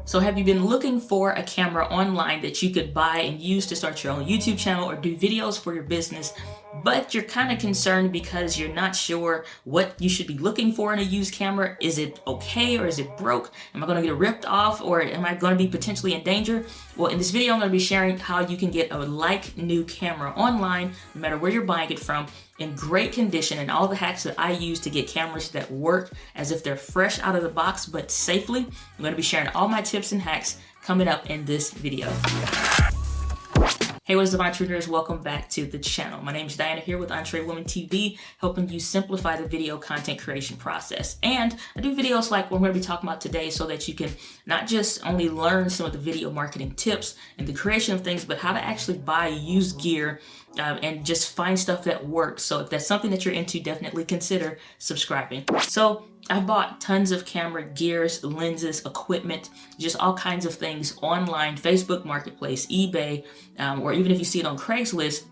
So have you been looking for a camera online that you could buy and use to start your own YouTube channel or do videos for your business, but you're kind of concerned because you're not sure what you should be looking for in a used camera? Is it okay or is it broke? Am I going to get ripped off or am I going to be potentially in danger? Well, in this video, I'm going to be sharing how you can get a like new camera online, no matter where you're buying it from, in great condition, and all the hacks that I use to get cameras that work as if they're fresh out of the box but safely. I'm going to be sharing all my tips and hacks coming up in this video. Hey, what's up, entrepreneurs? Welcome back to the channel. My name is Diana here with EntreWoman TV, helping you simplify the video content creation process. And I do videos like what we're going to be talking about today so that you can not just only learn some of the video marketing tips and the creation of things, but how to actually buy used gear and just find stuff that works. So if that's something that you're into, definitely consider subscribing. So I've bought tons of camera gears, lenses, equipment, just all kinds of things online, Facebook Marketplace, eBay, or even if you see it on Craigslist,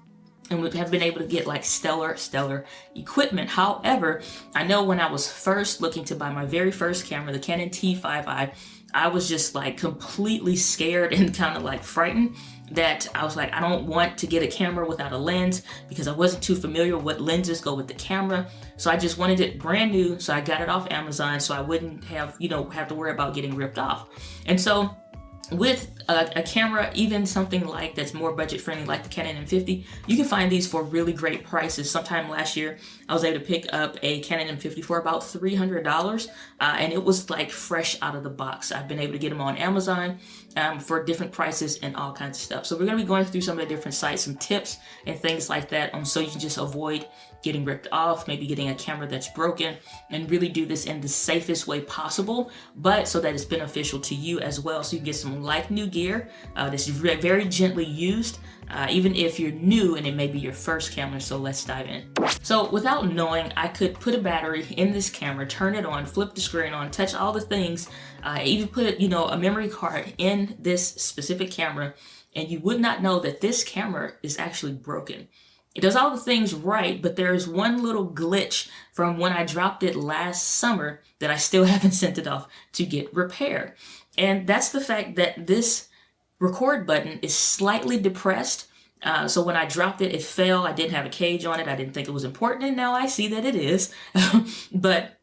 and we have been able to get like stellar equipment. However, I know when I was first looking to buy my very first camera, the Canon T5i, I was just like completely scared and kind of like frightened that I was like, I don't want to get a camera without a lens because I wasn't too familiar with what lenses go with the camera. So I just wanted it brand new. So I got it off Amazon so I wouldn't have to worry about getting ripped off. And so with a camera, even something like that's more budget friendly like the Canon M50, you can find these for really great prices. Sometime last year, I was able to pick up a Canon M50 for about $300, and it was like fresh out of the box. I've been able to get them on Amazon for different prices and all kinds of stuff. So we're going to be going through some of the different sites, some tips and things like that, so you can just avoid getting ripped off, maybe getting a camera that's broken, and really do this in the safest way possible, but so that it's beneficial to you as well. So you can get some like new gear that's very gently used, even if you're new and it may be your first camera. So let's dive in. So without knowing, I could put a battery in this camera, turn it on, flip the screen on, touch all the things, even put a memory card in this specific camera, and you would not know that this camera is actually broken. It does all the things right, but there's one little glitch from when I dropped it last summer that I still haven't sent it off to get repaired. And that's the fact that this record button is slightly depressed. So when I dropped it, it fell. I didn't have a cage on it. I didn't think it was important, and now I see that it is. But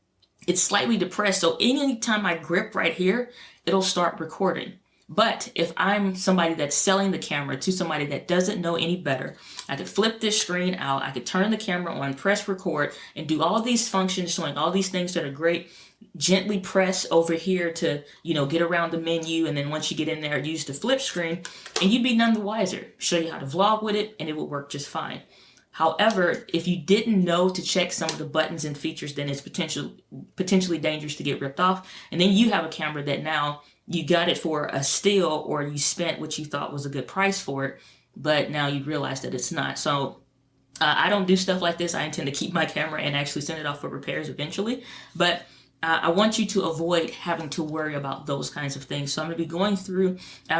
it's slightly depressed, so anytime I grip right here, it'll start recording. But if I'm somebody that's selling the camera to somebody that doesn't know any better, I could flip this screen out, I could turn the camera on, press record, and do all these functions showing all these things that are great. Gently press over here to, get around the menu, and then once you get in there, use the flip screen, and you'd be none the wiser. Show you how to vlog with it, and it will work just fine. However, if you didn't know to check some of the buttons and features, then it's potentially dangerous to get ripped off. And then you have a camera that now you got it for a steal, or you spent what you thought was a good price for it, but now you realize that it's not. So I don't do stuff like this. I intend to keep my camera and actually send it off for repairs eventually. But I want you to avoid having to worry about those kinds of things. So I'm going to be going through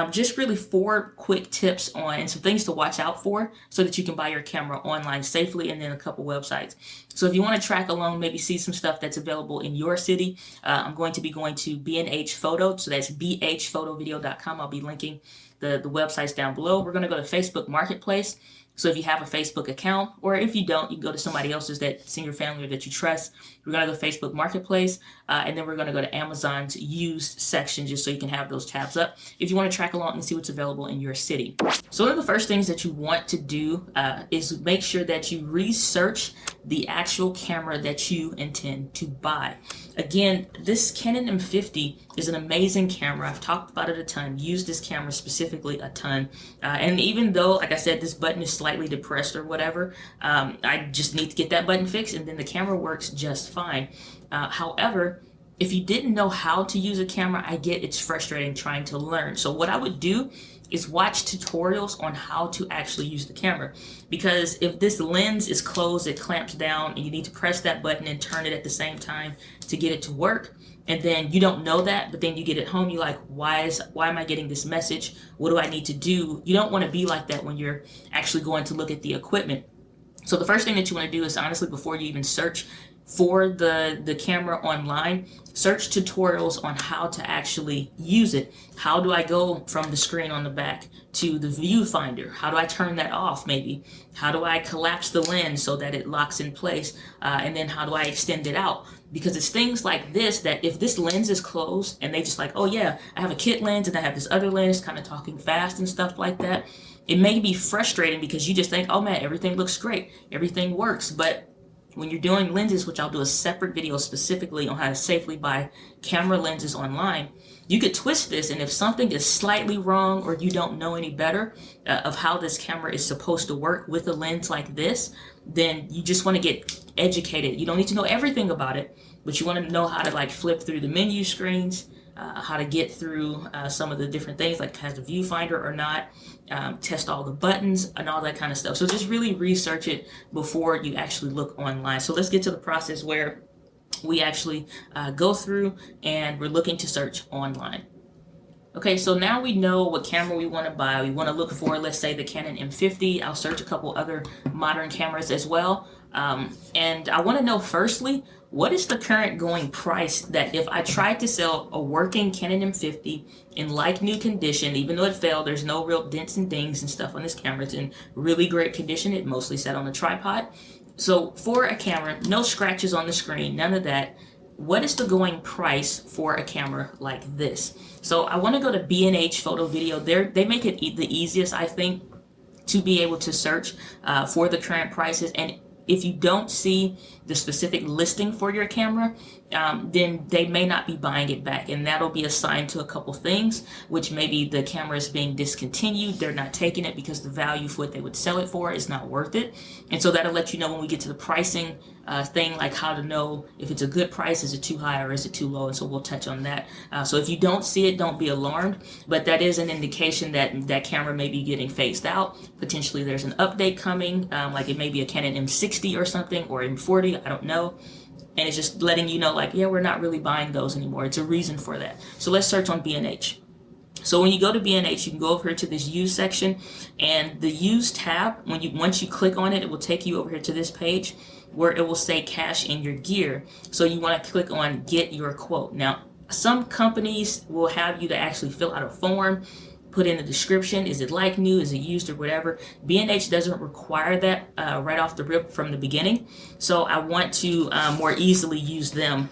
just really 4 quick tips on and some things to watch out for so that you can buy your camera online safely, and then a couple websites. So if you want to track along, maybe see some stuff that's available in your city, I'm going to be going to B&H Photo. So that's bhphotovideo.com. I'll be linking the websites down below. We're going to go to Facebook Marketplace. So if you have a Facebook account, or if you don't, you can go to somebody else's that's in your family or that you trust. We're going to go to Facebook Marketplace, and then we're going to go to Amazon's used section just so you can have those tabs up if you want to track along and see what's available in your city. So one of the first things that you want to do is make sure that you research the actual camera that you intend to buy. Again, this Canon M50 is an amazing camera. I've talked about it a ton, used this camera specifically a ton. And even though, like I said, this button is slightly depressed or whatever, I just need to get that button fixed, and then the camera works just fine. However, if you didn't know how to use a camera, I get it's frustrating trying to learn. So what I would do is watch tutorials on how to actually use the camera. Because if this lens is closed, it clamps down, and you need to press that button and turn it at the same time to get it to work. And then you don't know that, but then you get it home, you're like, why am I getting this message? What do I need to do? You don't want to be like that when you're actually going to look at the equipment. So the first thing that you want to do is, honestly, before you even search, for the camera online, search tutorials on how to actually use it. How do I go from the screen on the back to the viewfinder? How do I turn that off maybe? How do I collapse the lens so that it locks in place? And then how do I extend it out? Because it's things like this that if this lens is closed and they just like, oh yeah, I have a kit lens and I have this other lens, kind of talking fast and stuff like that, it may be frustrating because you just think, oh man, everything looks great, everything works. But when you're doing lenses, which I'll do a separate video specifically on how to safely buy camera lenses online, you could twist this, and if something is slightly wrong or you don't know any better of how this camera is supposed to work with a lens like this, then you just want to get educated. You don't need to know everything about it, but you want to know how to like flip through the menu screens, how to get through some of the different things, like has the viewfinder or not, test all the buttons and all that kind of stuff. So just really research it before you actually look online. So let's get to the process where we actually go through and we're looking to search online. Okay, so now we know what camera we want to buy. We want to look for, let's say, the Canon M50. I'll search a couple other modern cameras as well. And I want to know, firstly, what is the current going price that if I tried to sell a working Canon M50 in like new condition, even though it failed, there's no real dents and dings and stuff on this camera. It's in really great condition. It mostly sat on a tripod. So for a camera, no scratches on the screen, none of that. What is the going price for a camera like this? So I want to go to B&H Photo Video. They make it the easiest, I think, to be able to search for the current prices. And if you don't see the specific listing for your camera, then they may not be buying it back, and that'll be assigned to a couple things, which maybe the camera is being discontinued, they're not taking it because the value for what they would sell it for is not worth it. And so that'll let you know when we get to the pricing thing, like how to know if it's a good price, is it too high or is it too low, and so we'll touch on that. So if you don't see it, don't be alarmed, but that is an indication that that camera may be getting phased out. Potentially there's an update coming, like it may be a Canon M60 or something, or M40, I don't know. And it's just letting you know, like, yeah, we're not really buying those anymore. It's a reason for that. So let's search on B&H. So when you go to B&H, you can go over here to this Use section, and the Use tab, once you click on it, it will take you over here to this page where it will say cash in your gear. So you want to click on Get Your Quote. Now, some companies will have you to actually fill out a form, put in the description, is it like new, is it used, or whatever. B&H doesn't require that right off the rip from the beginning, so I want to more easily use them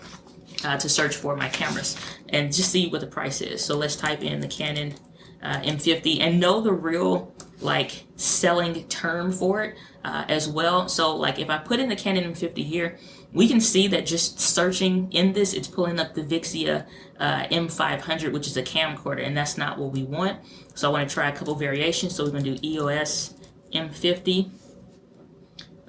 to search for my cameras and just see what the price is. So let's type in the Canon M50 and know the real like selling term for it as well. So like if I put in the Canon M50 here, we can see that just searching in this, it's pulling up the Vixia M500, which is a camcorder, and that's not what we want. So I want to try a couple variations. So we're going to do EOS M50.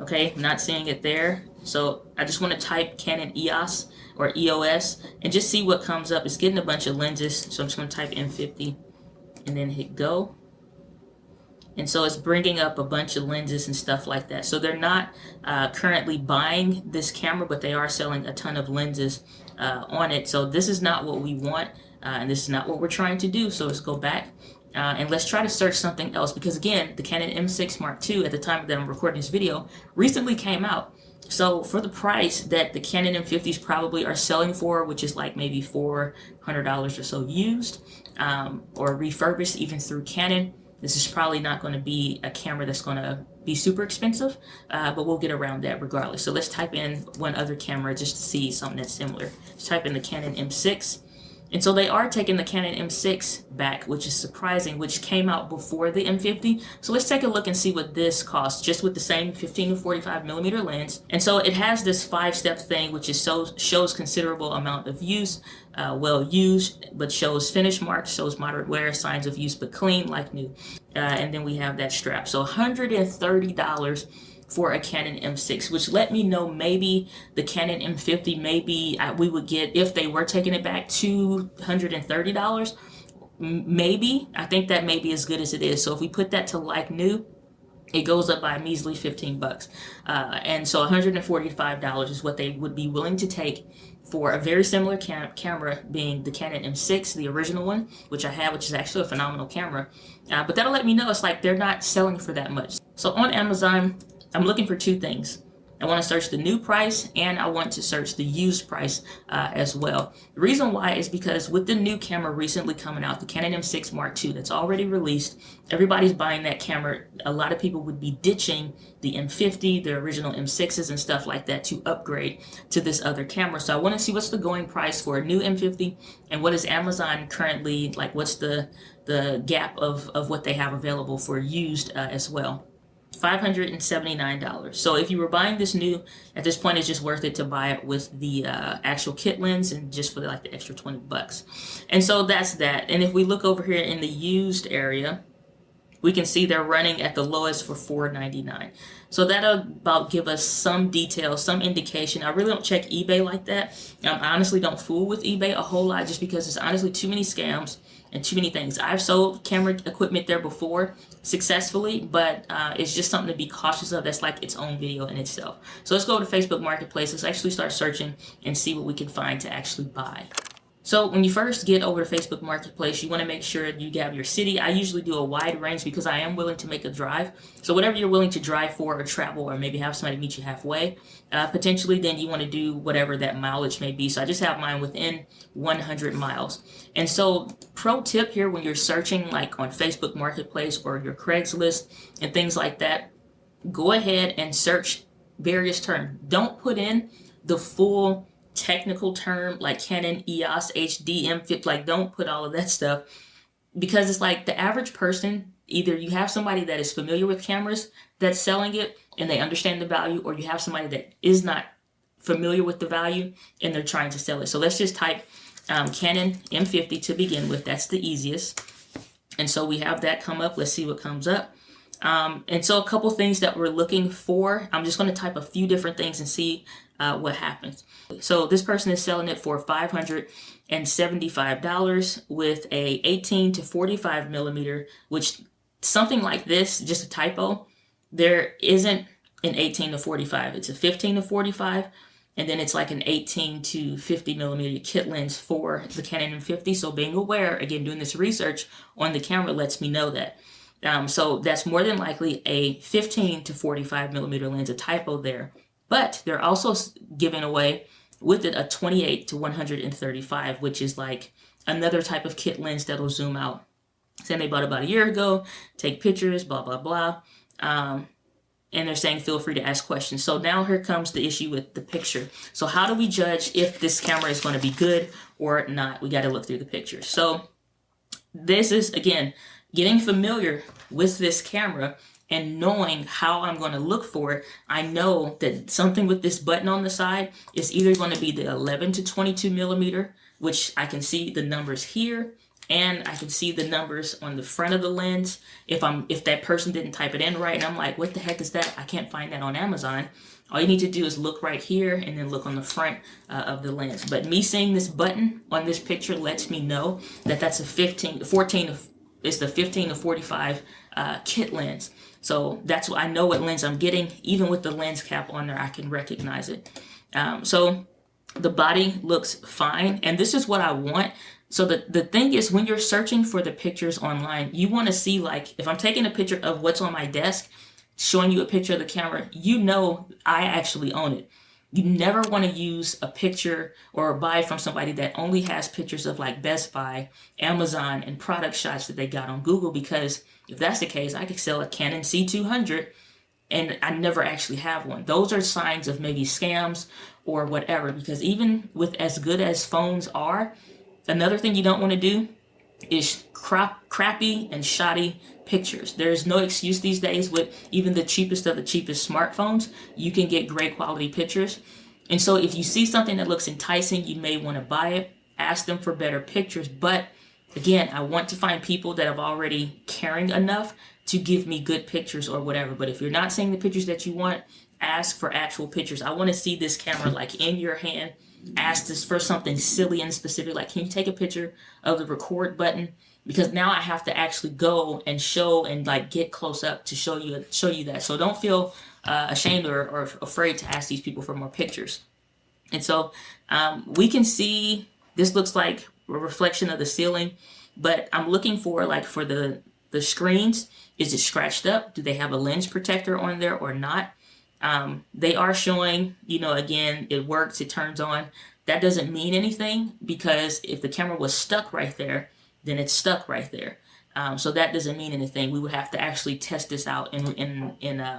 Okay, not seeing it there. So I just want to type Canon EOS or EOS and just see what comes up. It's getting a bunch of lenses, so I'm just going to type M50 and then hit go. And so it's bringing up a bunch of lenses and stuff like that. So they're not currently buying this camera, but they are selling a ton of lenses on it. So this is not what we want, and this is not what we're trying to do. So let's go back and let's try to search something else. Because again, the Canon M6 Mark II, at the time that I'm recording this video, recently came out. So for the price that the Canon M50s probably are selling for, which is like maybe $400 or so used or refurbished even through Canon, this is probably not going to be a camera that's going to be super expensive, but we'll get around that regardless. So let's type in one other camera just to see something that's similar. Let's type in the Canon M6. And so they are taking the Canon M6 back, which is surprising, which came out before the M50. So let's take a look and see what this costs, just with the same 15 to 45 millimeter lens. And so it has this 5-step thing, which is shows considerable amount of use, well used, but shows finish marks, shows moderate wear, signs of use, but clean like new. And then we have that strap. So $130 for a Canon M6, which let me know maybe the Canon M50, maybe we would get, if they were taking it back, $230. Maybe. I think that may be as good as it is. So if we put that to like new, it goes up by a measly 15 bucks. And so $145 is what they would be willing to take for a very similar camera, being the Canon M6, the original one, which I have, which is actually a phenomenal camera. But that'll let me know it's like they're not selling for that much. So on Amazon, I'm looking for two things. I want to search the new price, and I want to search the used price as well. The reason why is because with the new camera recently coming out, the Canon M6 Mark II that's already released, everybody's buying that camera. A lot of people would be ditching the M50, the original M6s and stuff like that to upgrade to this other camera. So I want to see what's the going price for a new M50 and what is Amazon currently, like what's the gap of what they have available for used as well. $579. So if you were buying this new, at this point, it's just worth it to buy it with the actual kit lens and just for like the extra 20 bucks. And so that's that. And if we look over here in the used area, we can see they're running at the lowest for $499. So that'll about give us some detail, some indication. I really don't check eBay like that. I honestly don't fool with eBay a whole lot just because there's honestly too many scams and too many things. I've sold camera equipment there before successfully, but it's just something to be cautious of. That's like its own video in itself. So let's go to Facebook Marketplace. Let's actually start searching and see what we can find to actually buy. So when you first get over to Facebook Marketplace, you want to make sure you have your city. I usually do a wide range because I am willing to make a drive. So whatever you're willing to drive for or travel or maybe have somebody meet you halfway, potentially then you want to do whatever that mileage may be. So I just have mine within 100 miles. And so pro tip here when you're searching like on Facebook Marketplace or your Craigslist and things like that, go ahead and search various terms. Don't put in the full technical term like Canon EOS HD M50, like don't put all of that stuff because it's like the average person, either you have somebody that is familiar with cameras that's selling it and they understand the value, or you have somebody that is not familiar with the value and they're trying to sell it. So let's just type Canon M50 to begin with. That's the easiest. And so we have that come up. Let's see what comes up. And so a couple things that we're looking for, I'm just going to type a few different things and see what happens. So this person is selling it for $575 with a 18 to 45 millimeter, which something like this, just a typo, there isn't an 18 to 45. It's a 15 to 45. And then it's like an 18 to 50 millimeter kit lens for the Canon M50. So being aware, again, doing this research on the camera lets me know that. So that's more than likely a 15 to 45 millimeter lens, a typo there. But they're also giving away with it a 28 to 135, which is like another type of kit lens that'll zoom out. Saying they bought about a year ago, take pictures, blah, blah, blah. And they're saying feel free to ask questions. So now here comes the issue with the picture. So how do we judge if this camera is going to be good or not? We got to look through the pictures. So this is, again, getting familiar with this camera and knowing how I'm going to look for it. I know that something with this button on the side is either going to be the 11 to 22 millimeter, which I can see the numbers here, and I can see the numbers on the front of the lens. If that person didn't type it in right, and I'm like, what the heck is that? I can't find that on Amazon. All you need to do is look right here and then look on the front of the lens. But me seeing this button on this picture lets me know that that's a 14. It's the 15 to 45 kit lens. So that's what I know what lens I'm getting. Even with the lens cap on there, I can recognize it. So the body looks fine. And this is what I want. So the thing is, when you're searching for the pictures online, you want to see, like, if I'm taking a picture of what's on my desk, showing you a picture of the camera, you know I actually own it. You never want to use a picture or buy from somebody that only has pictures of like Best Buy, Amazon, and product shots that they got on Google, because if that's the case, I could sell a Canon C200 and I never actually have one. Those are signs of maybe scams or whatever, because even with as good as phones are, another thing you don't want to do is crappy and shoddy pictures. There's no excuse these days with even the cheapest of the cheapest smartphones. You can get great quality pictures. And so if you see something that looks enticing, you may want to buy it. Ask them for better pictures. But again, I want to find people that have already caring enough to give me good pictures or whatever. But if you're not seeing the pictures that you want, ask for actual pictures. I want to see this camera like in your hand. Ask this for something silly and specific, like, can you take a picture of the record button? Because now I have to actually go and show and like get close up to show you that. So don't feel ashamed or afraid to ask these people for more pictures. And so we can see this looks like a reflection of the ceiling, but I'm looking for like for the screens. Is it scratched up? Do they have a lens protector on there or not? They are showing, again, it works, it turns on. That doesn't mean anything, because if the camera was stuck right there, then it's stuck right there. So that doesn't mean anything. We would have to actually test this out in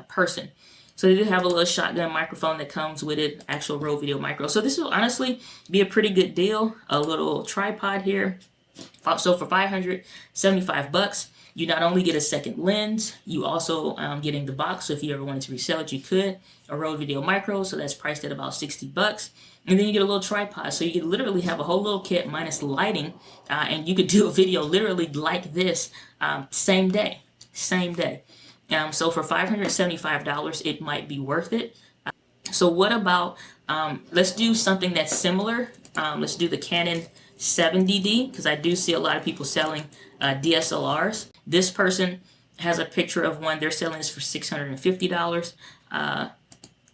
person. So they do have a little shotgun microphone that comes with it, actual Rode Video Micro. So this will honestly be a pretty good deal. A little tripod here. So for $575, you not only get a second lens, you also getting the box. So if you ever wanted to resell it, you could. A Rode Video Micro, so that's priced at about $60. And then you get a little tripod, so you can literally have a whole little kit minus lighting, and you could do a video literally like this same day. So for $575, it might be worth it. So what about, let's do something that's similar. Let's do the Canon 70D, because I do see a lot of people selling DSLRs. This person has a picture of one. They're selling this for $650.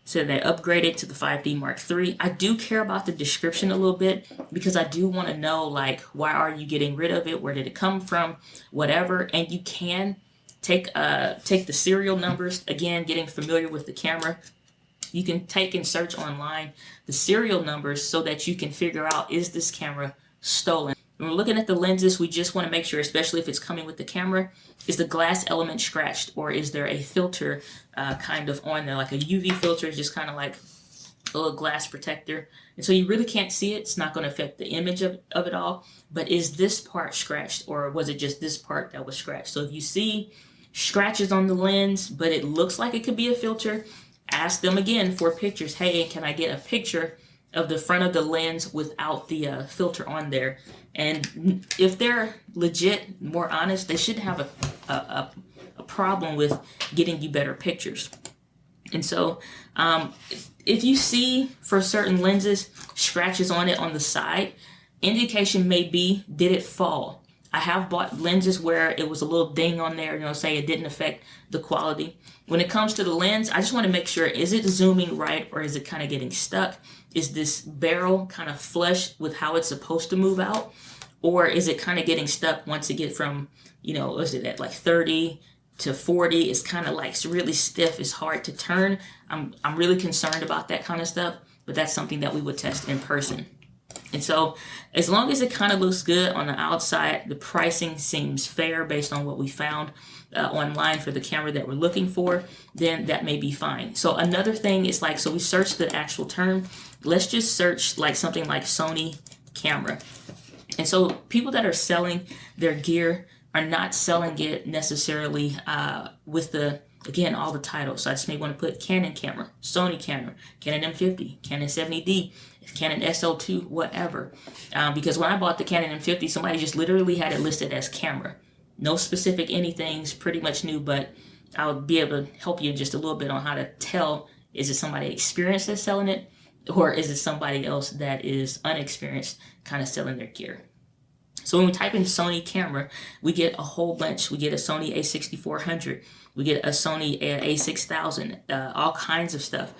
So they upgraded to the 5D Mark III. I do care about the description a little bit, because I do want to know, like, why are you getting rid of it? Where did it come from? Whatever. And you can take the serial numbers. Again, getting familiar with the camera. You can take and search online the serial numbers so that you can figure out, is this camera stolen? When we're looking at the lenses, we just want to make sure, especially if it's coming with the camera, is the glass element scratched, or is there a filter kind of on there, like a UV filter, just kind of like a little glass protector. And so you really can't see it. It's not going to affect the image of it all. But is this part scratched, or was it just this part that was scratched? So if you see scratches on the lens, but it looks like it could be a filter, ask them again for pictures. Hey, can I get a picture of the front of the lens without the filter on there? And if they're legit, more honest, they shouldn't have a problem with getting you better pictures. And so if you see for certain lenses scratches on it on the side, indication may be, did it fall? I have bought lenses where it was a little ding on there, say it didn't affect the quality. When it comes to the lens, I just want to make sure, is it zooming right, or is it kind of getting stuck? Is this barrel kind of flush with how it's supposed to move out? Or is it kind of getting stuck once it gets from, is it at like 30 to 40? It's kind of like, it's really stiff. It's hard to turn. I'm really concerned about that kind of stuff, but that's something that we would test in person. And so as long as it kind of looks good on the outside, the pricing seems fair based on what we found online for the camera that we're looking for, then that may be fine. So another thing is like, so we searched the actual term. Let's just search like something like Sony camera. And so people that are selling their gear are not selling it necessarily with again, all the titles. So I just may want to put Canon camera, Sony camera, Canon M50, Canon 70D, Canon SL2, whatever. Because when I bought the Canon M50, somebody just literally had it listed as camera. No specific anything's, pretty much new, but I'll be able to help you just a little bit on how to tell, is it somebody experienced that's selling it, or is it somebody else that is unexperienced kind of selling their gear. So when we type in Sony camera, we get a whole bunch. We get a Sony a6400. We get a Sony a6000, all kinds of stuff.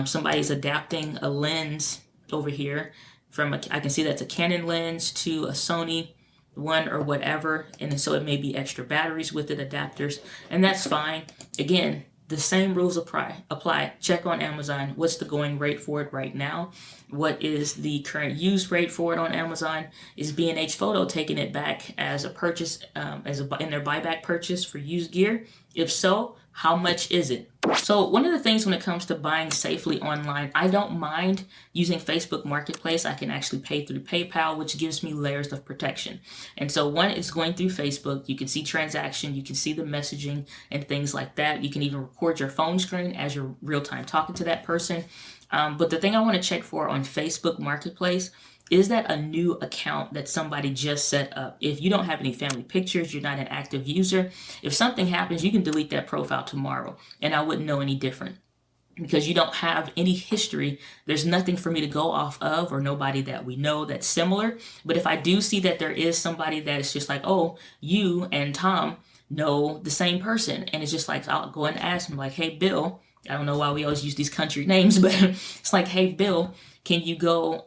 Somebody's adapting a lens over here from, I can see that's a Canon lens to a Sony one or whatever. And so it may be extra batteries with it, adapters, and that's fine. Again, the same rules apply. Check on Amazon. What's the going rate for it right now? What is the current used rate for it on Amazon? Is B&H Photo taking it back as a purchase, in their buyback purchase for used gear? If so, how much is it? So one of the things when it comes to buying safely online, I don't mind using Facebook Marketplace. I can actually pay through PayPal, which gives me layers of protection. And so one is going through Facebook. You can see transaction, you can see the messaging and things like that. You can even record your phone screen as you're real time talking to that person. But the thing I want to check for on Facebook Marketplace, is that a new account that somebody just set up? If you don't have any family pictures, you're not an active user, if something happens, you can delete that profile tomorrow and I wouldn't know any different, because you don't have any history. There's nothing for me to go off of, or nobody that we know that's similar. But if I do see that there is somebody that is just like, oh, you and Tom know the same person, and it's just like, I'll go and ask him, like, hey, Bill, I don't know why we always use these country names, but it's like, hey, Bill, can you go,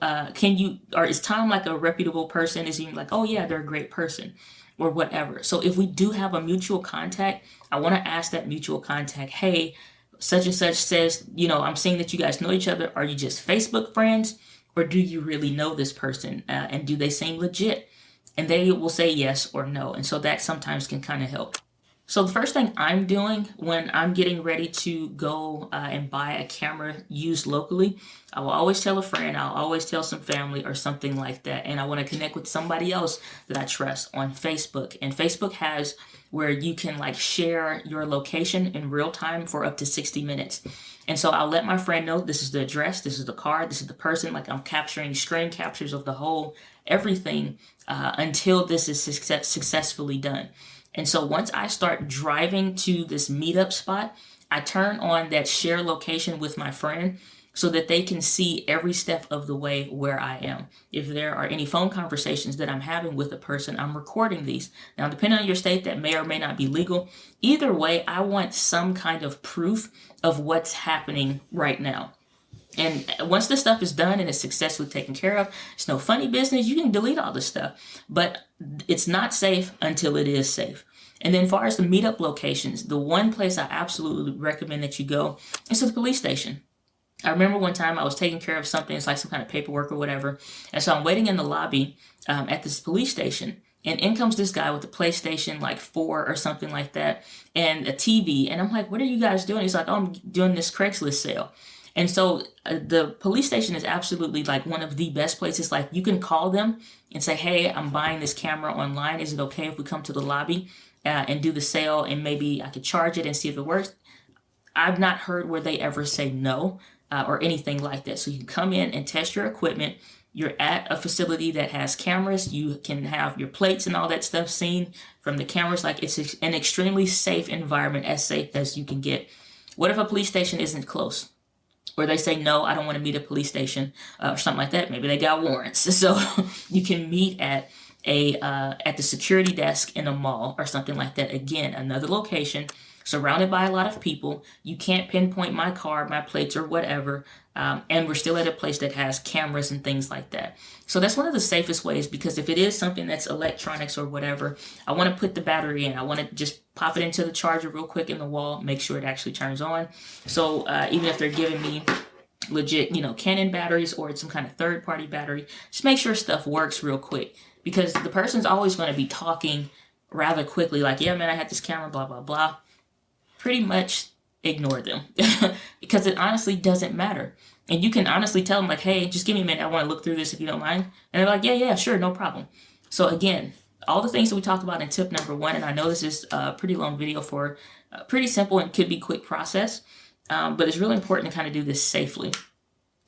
or is Tom like a reputable person? Is he like, oh yeah, they're a great person, or whatever. So if we do have a mutual contact, I want to ask that mutual contact, hey, such and such says, I'm seeing that you guys know each other. Are you just Facebook friends, or do you really know this person? And do they seem legit? And they will say yes or no. And so that sometimes can kind of help. So the first thing I'm doing when I'm getting ready to go and buy a camera used locally, I will always tell a friend, I'll always tell some family or something like that. And I want to connect with somebody else that I trust on Facebook. And Facebook has where you can like share your location in real time for up to 60 minutes. And so I'll let my friend know this is the address, this is the card, this is the person. Like I'm capturing screen captures of the whole everything until this is successfully done. And so once I start driving to this meetup spot, I turn on that share location with my friend so that they can see every step of the way where I am. If there are any phone conversations that I'm having with a person, I'm recording these. Now, depending on your state, that may or may not be legal. Either way, I want some kind of proof of what's happening right now. And once this stuff is done and it's successfully taken care of, it's no funny business. You can delete all this stuff, but it's not safe until it is safe. And then as far as the meetup locations, the one place I absolutely recommend that you go is to the police station. I remember one time I was taking care of something, it's like some kind of paperwork or whatever. And so I'm waiting in the lobby at this police station. And in comes this guy with a PlayStation like 4 or something like that and a TV. And I'm like, what are you guys doing? He's like, oh, I'm doing this Craigslist sale. And so the police station is absolutely like one of the best places. Like you can call them and say, hey, I'm buying this camera online. Is it okay if we come to the lobby and do the sale and maybe I could charge it and see if it works? I've not heard where they ever say no or anything like that. So you can come in and test your equipment. You're at a facility that has cameras. You can have your plates and all that stuff seen from the cameras. Like it's an extremely safe environment, as safe as you can get. What if a police station isn't close? Or they say, no, I don't want to meet at a police station or something like that. Maybe they got warrants. So you can meet at the security desk in a mall or something like that. Again, another location surrounded by a lot of people. You can't pinpoint my car, my plates, or whatever. And we're still at a place that has cameras and things like that. So that's one of the safest ways, because if it is something that's electronics or whatever, I want to put the battery in. I want to just pop it into the charger real quick in the wall, make sure it actually turns on. So even if they're giving me legit, Canon batteries or it's some kind of third-party battery, just make sure stuff works real quick, because the person's always going to be talking rather quickly, like, yeah, man, I had this camera, blah, blah, blah. Pretty much ignore them because it honestly doesn't matter. And you can honestly tell them like, hey, just give me a minute. I want to look through this if you don't mind. And they're like, yeah, sure, no problem. So again, all the things that we talked about in tip number 1, and I know this is a pretty long video for pretty simple and could be quick process, but it's really important to kind of do this safely.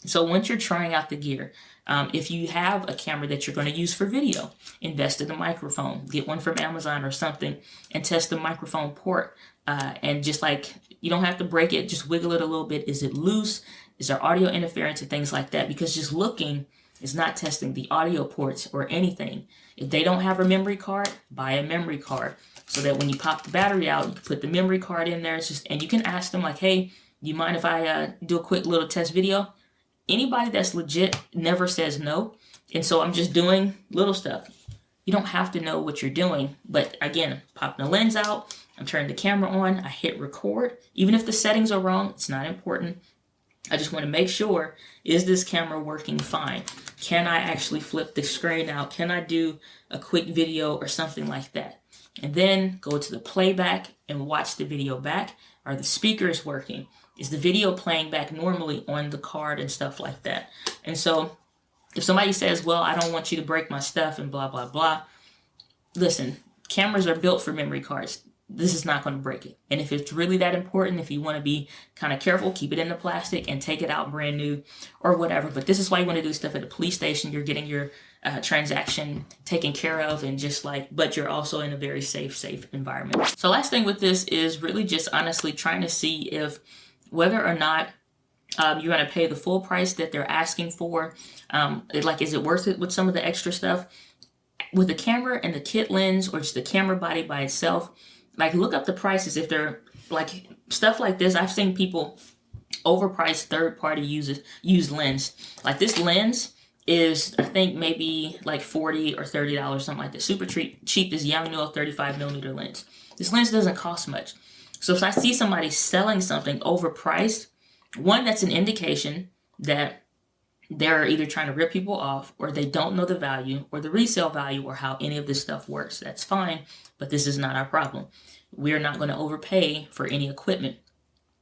So once you're trying out the gear, if you have a camera that you're going to use for video, invest in a microphone. Get one from Amazon or something and test the microphone port. And just like, you don't have to break it, just wiggle it a little bit. Is it loose? Is there audio interference and things like that? Because just looking is not testing the audio ports or anything. If they don't have a memory card, buy a memory card so that when you pop the battery out, you can put the memory card in there. And you can ask them like, hey, do you mind if I do a quick little test video? Anybody that's legit never says no. And so I'm just doing little stuff. You don't have to know what you're doing. But again, popping the lens out, I'm turning the camera on, I hit record. Even if the settings are wrong, it's not important. I just want to make sure, is this camera working fine? Can I actually flip the screen out? Can I do a quick video or something like that? And then go to the playback and watch the video back. Are the speakers working? Is the video playing back normally on the card and stuff like that? And so if somebody says, well, I don't want you to break my stuff and blah, blah, blah. Listen, cameras are built for memory cards. This is not going to break it. And if it's really that important, if you want to be kind of careful, keep it in the plastic and take it out brand new or whatever. But this is why you want to do stuff at the police station. You're getting your transaction taken care of and but you're also in a very safe environment. So last thing with this is really just honestly trying to see if whether or not you're going to pay the full price that they're asking for. Is it worth it with some of the extra stuff? With the camera and the kit lens or just the camera body by itself, look up the prices. If they're stuff like this, I've seen people overprice third-party used lens. Like this lens is, I think, maybe like $40 or $30, something like that. Super cheap, this Yangnuo 35mm lens. This lens doesn't cost much. So if I see somebody selling something overpriced, one, that's an indication that they're either trying to rip people off, or they don't know the value or the resale value or how any of this stuff works. That's fine, but this is not our problem. We're not going to overpay for any equipment.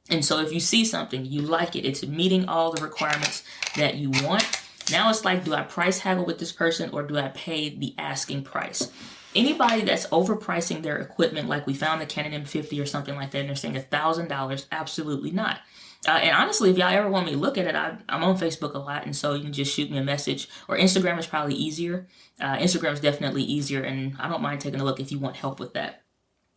And so if you see something, you like it, it's meeting all the requirements that you want. Now it's like, do I price haggle with this person, or do I pay the asking price? Anybody that's overpricing their equipment, like we found the Canon M50 or something like that, and they're saying $1,000, absolutely not. And honestly, if y'all ever want me to look at it, I'm on Facebook a lot, and so you can just shoot me a message. Or Instagram is probably easier. Instagram is definitely easier, and I don't mind taking a look if you want help with that.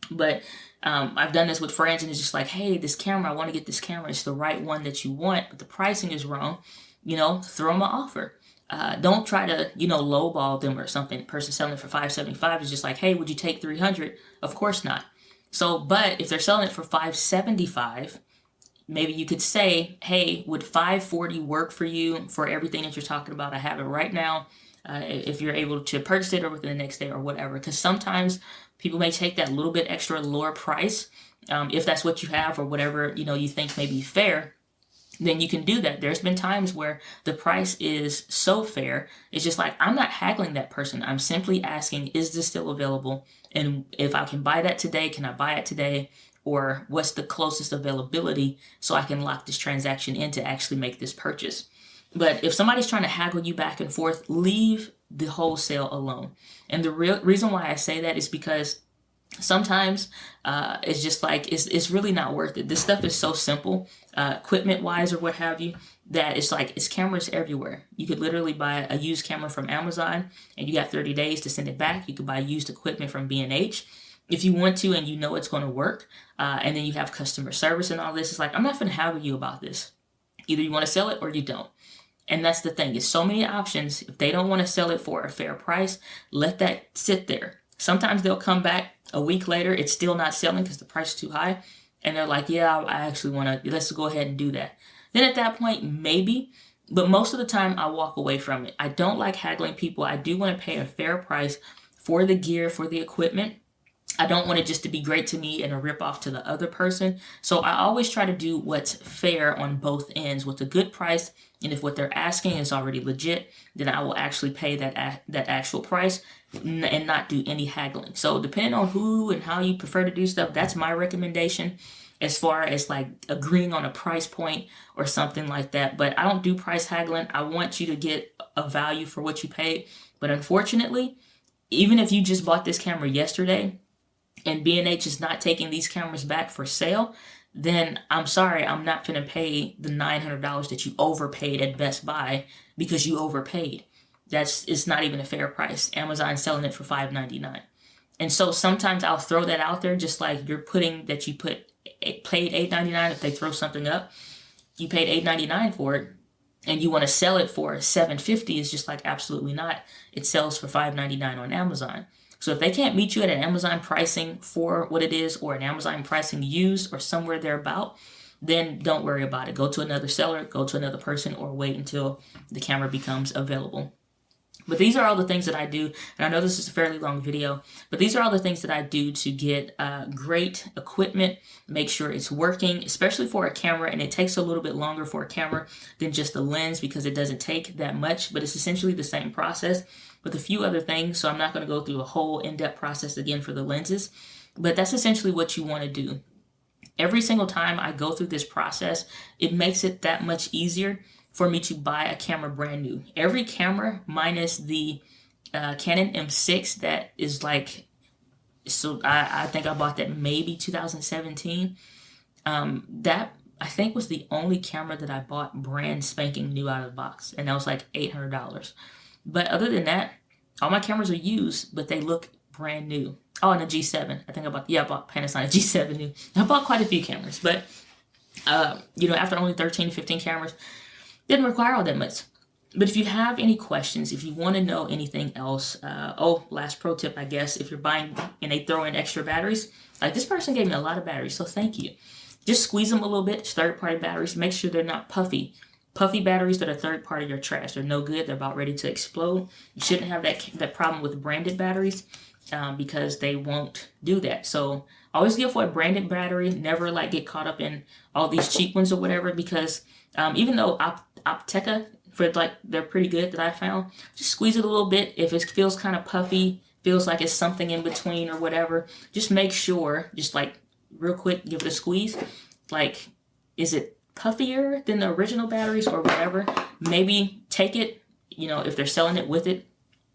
But I've done this with friends, and it's just like, hey, this camera, I want to get this camera. It's the right one that you want, but the pricing is wrong. Throw them an offer. Don't try to, lowball them or something. The person selling it for $575 is just like, hey, would you take $300? Of course not. So, but if they're selling it for $575, maybe you could say, hey, would $540 work for you for everything that you're talking about? I have it right now. If you're able to purchase it or within the next day or whatever. Because sometimes people may take that little bit extra lower price, if that's what you have or whatever, you think may be fair, then you can do that. There's been times where the price is so fair, it's just like, I'm not haggling that person. I'm simply asking, is this still available? And if I can buy that today, can I buy it today? Or what's the closest availability so I can lock this transaction in to actually make this purchase? But if somebody's trying to haggle you back and forth, leave the wholesale alone. And the real reason why I say that is because sometimes it's just like, it's really not worth it. This stuff is so simple, equipment wise or what have you, that it's like, it's cameras everywhere. You could literally buy a used camera from Amazon and you got 30 days to send it back. You could buy used equipment from B&H if you want to, and it's going to work. And then you have customer service and all this. It's like, I'm not going to haggle you about this. Either you want to sell it or you don't. And that's the thing. It's so many options. If they don't want to sell it for a fair price, let that sit there. Sometimes they'll come back a week later. It's still not selling because the price is too high. And they're like, yeah, I actually want to, let's go ahead and do that. Then at that point, maybe. But most of the time, I walk away from it. I don't like haggling people. I do want to pay a fair price for the gear, for the equipment. I don't want it just to be great to me and a rip off to the other person. So I always try to do what's fair on both ends with a good price. And if what they're asking is already legit, then I will actually pay that actual price and not do any haggling. So depending on who and how you prefer to do stuff, that's my recommendation as far as like agreeing on a price point or something like that. But I don't do price haggling. I want you to get a value for what you paid. But unfortunately, even if you just bought this camera yesterday, and B&H is not taking these cameras back for sale, then I'm sorry, I'm not going to pay the $900 that you overpaid at Best Buy because you overpaid. It's not even a fair price. Amazon's selling it for $5.99. And so sometimes I'll throw that out there, just like you're putting that you paid $8.99 if they throw something up. You paid $8.99 for it, and you want to sell it for $7.50. It's just like, absolutely not. It sells for $5.99 on Amazon. So if they can't meet you at an Amazon pricing for what it is, or an Amazon pricing used, or somewhere thereabout, then don't worry about it. Go to another seller, go to another person, or wait until the camera becomes available. But these are all the things that I do, and I know this is a fairly long video, but these are all the things that I do to get great equipment, make sure it's working, especially for a camera, and it takes a little bit longer for a camera than just the lens because it doesn't take that much, but it's essentially the same process with a few other things, so I'm not going to go through a whole in-depth process again for the lenses, but that's essentially what you want to do. Every single time I go through this process, it makes it that much easier for me to buy a camera brand new. Every camera minus the Canon M6 that is like, so I think I bought that maybe 2017. That I think was the only camera that I bought brand spanking new out of the box, and that was like $800. But other than that, all my cameras are used, but they look brand new. Oh, and a G7. I bought Panasonic G7 new. I bought quite a few cameras, but after only 13 to 15 cameras, didn't require all that much. But if you have any questions, if you want to know anything else, last pro tip, I guess, if you're buying and they throw in extra batteries, like this person gave me a lot of batteries, so thank you. Just squeeze them a little bit, third-party batteries. Make sure they're not puffy. Puffy batteries that are third-party are trash. They're no good. They're about ready to explode. You shouldn't have that problem with branded batteries. because they won't do that. So always get for a branded battery. Never like get caught up in all these cheap ones or whatever, because even though Optica, for like, they're pretty good that I found, just squeeze it a little bit. If it feels kind of puffy, feels like it's something in between or whatever, just make sure, just like real quick, give it a squeeze. Like, is it puffier than the original batteries or whatever? Maybe take it, if they're selling it with it,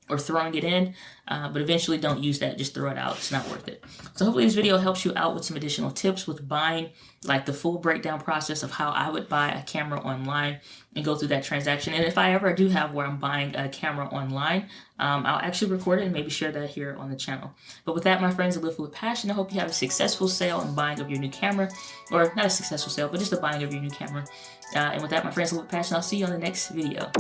or throwing it in, but eventually don't use that. Just throw it out. It's not worth it. So hopefully this video helps you out with some additional tips with buying, like the full breakdown process of how I would buy a camera online and go through that transaction. And if I ever do have where I'm buying a camera online, I'll actually record it and maybe share that here on the channel. But with that, my friends, I live with passion. I hope you have a successful sale and buying of your new camera, or not a successful sale, but just the buying of your new camera. And with that, my friends, I live with passion. I'll see you on the next video.